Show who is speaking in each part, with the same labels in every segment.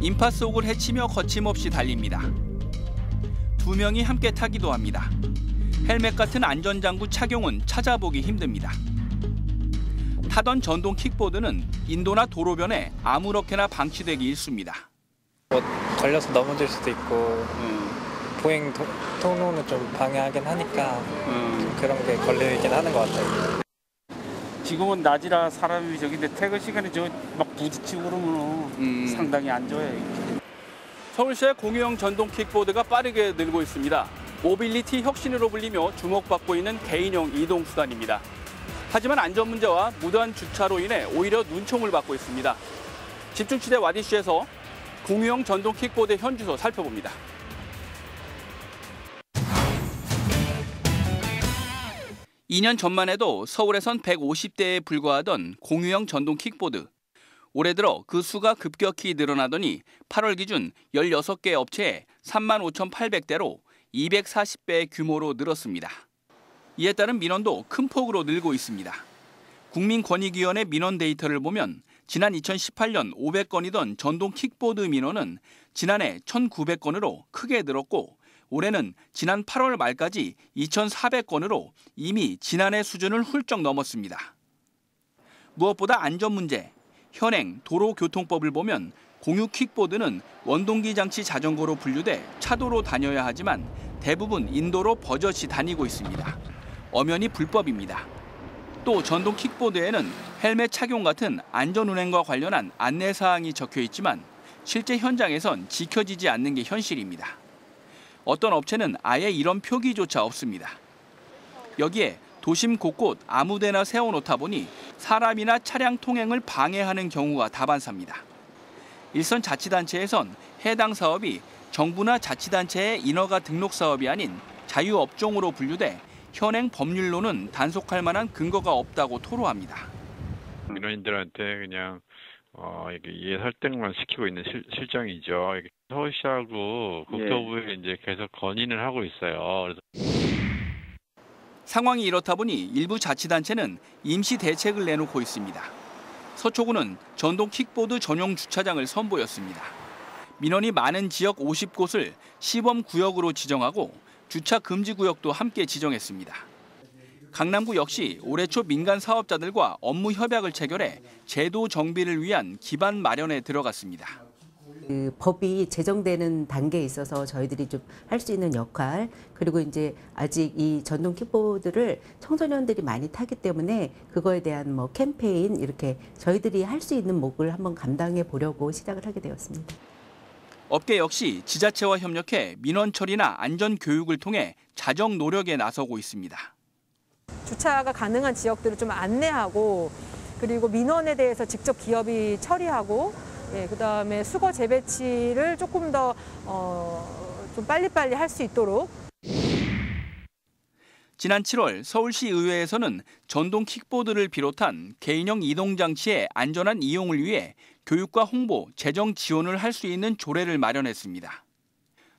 Speaker 1: 인파 속을 헤치며 거침없이 달립니다. 두 명이 함께 타기도 합니다. 헬멧 같은 안전장구 착용은 찾아보기 힘듭니다. 타던 전동 킥보드는 인도나 도로변에 아무렇게나 방치되기 일쑤입니다.
Speaker 2: 걸려서 넘어질 수도 있고 보행 통로는 좀 방해하긴 하니까 그런 게 걸리긴 하는 것 같아요.
Speaker 3: 지금은 낮이라 사람이 저기인데 퇴근 시간에 저 막 부딪히고 그러면 상당히 안 좋아요.
Speaker 1: 서울시의 공유형 전동 킥보드가 빠르게 늘고 있습니다. 모빌리티 혁신으로 불리며 주목받고 있는 개인형 이동수단입니다. 하지만 안전 문제와 무단 주차로 인해 오히려 눈총을 받고 있습니다. 집중치대 와디슈에서 공유형 전동 킥보드 현주소 살펴봅니다. (2년) 전만 해도 서울에선 150대에 불과하던 공유형 전동 킥보드. 올해 들어 그 수가 급격히 늘어나더니 8월 기준 16개 업체에 35,800대로 240배 규모로 늘었습니다. 이에 따른 민원도 큰 폭으로 늘고 있습니다. 국민권익위원회 민원 데이터를 보면 지난 2018년 500건이던 전동 킥보드 민원은 지난해 1,900건으로 크게 늘었고 올해는 지난 8월 말까지 2,400건으로 이미 지난해 수준을 훌쩍 넘었습니다. 무엇보다 안전 문제, 현행 도로교통법을 보면 공유 킥보드는 원동기 장치 자전거로 분류돼 차도로 다녀야 하지만 대부분 인도로 버젓이 다니고 있습니다. 엄연히 불법입니다. 또 전동 킥보드에는 헬멧 착용 같은 안전운행과 관련한 안내사항이 적혀 있지만 실제 현장에선 지켜지지 않는 게 현실입니다. 어떤 업체는 아예 이런 표기조차 없습니다. 여기에 도심 곳곳 아무데나 세워놓다 보니 사람이나 차량 통행을 방해하는 경우가 다반사입니다. 일선 자치단체에선 해당 사업이 정부나 자치단체의 인허가 등록 사업이 아닌 자유업종으로 분류돼 현행 법률로는 단속할 만한 근거가 없다고 토로합니다.
Speaker 4: 민원인들한테 그냥 이렇게 이해 설득만 시키고 있는 실정이죠. 서울시하고 국토부에 이제 계속 건의를 하고 있어요.
Speaker 1: 상황이 이렇다 보니 일부 자치단체는 임시 대책을 내놓고 있습니다. 서초구는 전동 킥보드 전용 주차장을 선보였습니다. 민원이 많은 지역 50곳을 시범 구역으로 지정하고 주차 금지 구역도 함께 지정했습니다. 강남구 역시 올해 초 민간 사업자들과 업무 협약을 체결해 제도 정비를 위한 기반 마련에 들어갔습니다.
Speaker 5: 그 법이 제정되는 단계에 있어서 저희들이 좀 할 수 있는 역할, 그리고 이제 아직 이 전동 킥보드를 청소년들이 많이 타기 때문에 그거에 대한 뭐 캠페인 이렇게 저희들이 할 수 있는 몫을 한번 감당해 보려고 시작을 하게 되었습니다.
Speaker 1: 업계 역시 지자체와 협력해 민원 처리나 안전 교육을 통해 자정 노력에 나서고 있습니다.
Speaker 6: 주차가 가능한 지역들을 좀 안내하고 그리고 민원에 대해서 직접 기업이 처리하고 그다음에 수거 재배치를 조금 더 좀 빨리빨리 할 수 있도록.
Speaker 1: 지난 7월 서울시 의회에서는 전동 킥보드를 비롯한 개인형 이동장치의 안전한 이용을 위해 교육과 홍보, 재정 지원을 할 수 있는 조례를 마련했습니다.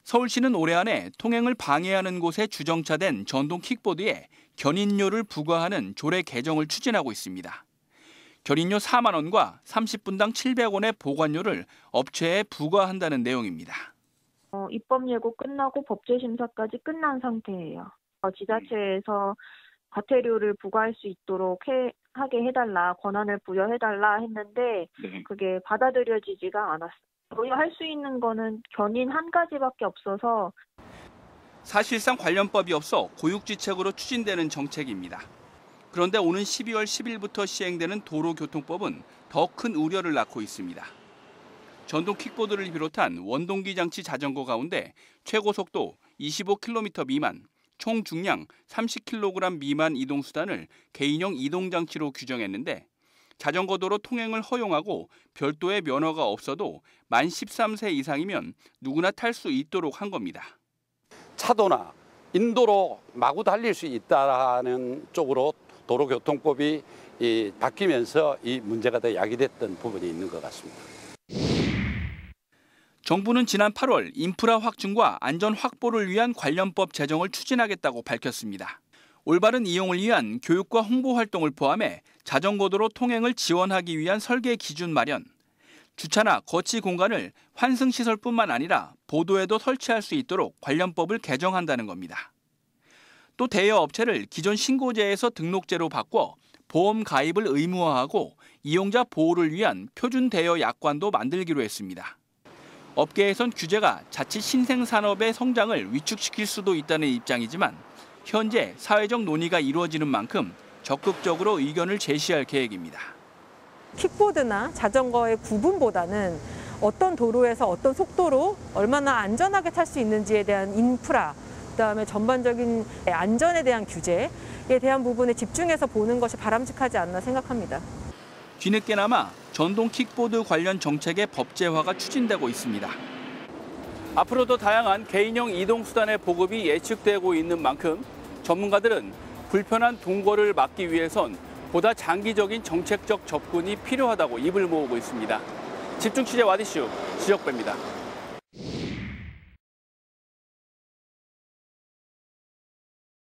Speaker 1: 서울시는 올해 안에 통행을 방해하는 곳에 주정차된 전동 킥보드에 견인료를 부과하는 조례 개정을 추진하고 있습니다. 견인료 4만 원과 30분당 700원의 보관료를 업체에 부과한다는 내용입니다.
Speaker 7: 입법 예고 끝나고 법제 심사까지 끝난 상태예요. 지자체에서 과태료를 부과할 수 있도록 하게 해달라, 권한을 부여해달라 했는데 그게 받아들여지지가 않았어요. 저희 할 수 있는 거는 견인 한 가지밖에 없어서.
Speaker 1: 사실상 관련법이 없어 고육지책으로 추진되는 정책입니다. 그런데 오는 12월 10일부터 시행되는 도로교통법은 더 큰 우려를 낳고 있습니다. 전동 킥보드를 비롯한 원동기 장치 자전거 가운데 최고 속도 25km 미만, 총 중량 30kg 미만 이동수단을 개인형 이동장치로 규정했는데 자전거 도로 통행을 허용하고 별도의 면허가 없어도 만 13세 이상이면 누구나 탈 수 있도록 한 겁니다.
Speaker 8: 차도나 인도로 마구 달릴 수 있다는 쪽으로 도로교통법이 바뀌면서 이 문제가 더 야기됐던 부분이 있는 것 같습니다.
Speaker 1: 정부는 지난 8월 인프라 확충과 안전 확보를 위한 관련법 제정을 추진하겠다고 밝혔습니다. 올바른 이용을 위한 교육과 홍보 활동을 포함해 자전거 도로 통행을 지원하기 위한 설계 기준 마련, 주차나 거치 공간을 환승시설뿐만 아니라 보도에도 설치할 수 있도록 관련법을 개정한다는 겁니다. 또 대여 업체를 기존 신고제에서 등록제로 바꿔 보험 가입을 의무화하고 이용자 보호를 위한 표준 대여 약관도 만들기로 했습니다. 업계에선 규제가 자칫 신생산업의 성장을 위축시킬 수도 있다는 입장이지만 현재 사회적 논의가 이루어지는 만큼 적극적으로 의견을 제시할 계획입니다.
Speaker 6: 킥보드나 자전거의 구분보다는 어떤 도로에서 어떤 속도로 얼마나 안전하게 탈 수 있는지에 대한 인프라, 그다음에 전반적인 안전에 대한 규제에 대한 부분에 집중해서 보는 것이 바람직하지 않나 생각합니다.
Speaker 1: 뒤늦게나마 전동 킥보드 관련 정책의 법제화가 추진되고 있습니다. 앞으로도 다양한 개인형 이동수단의 보급이 예측되고 있는 만큼 전문가들은 불편한 동거를 막기 위해선 보다 장기적인 정책적 접근이 필요하다고 입을 모으고 있습니다. 집중 취재 와디슈 지역배입니다.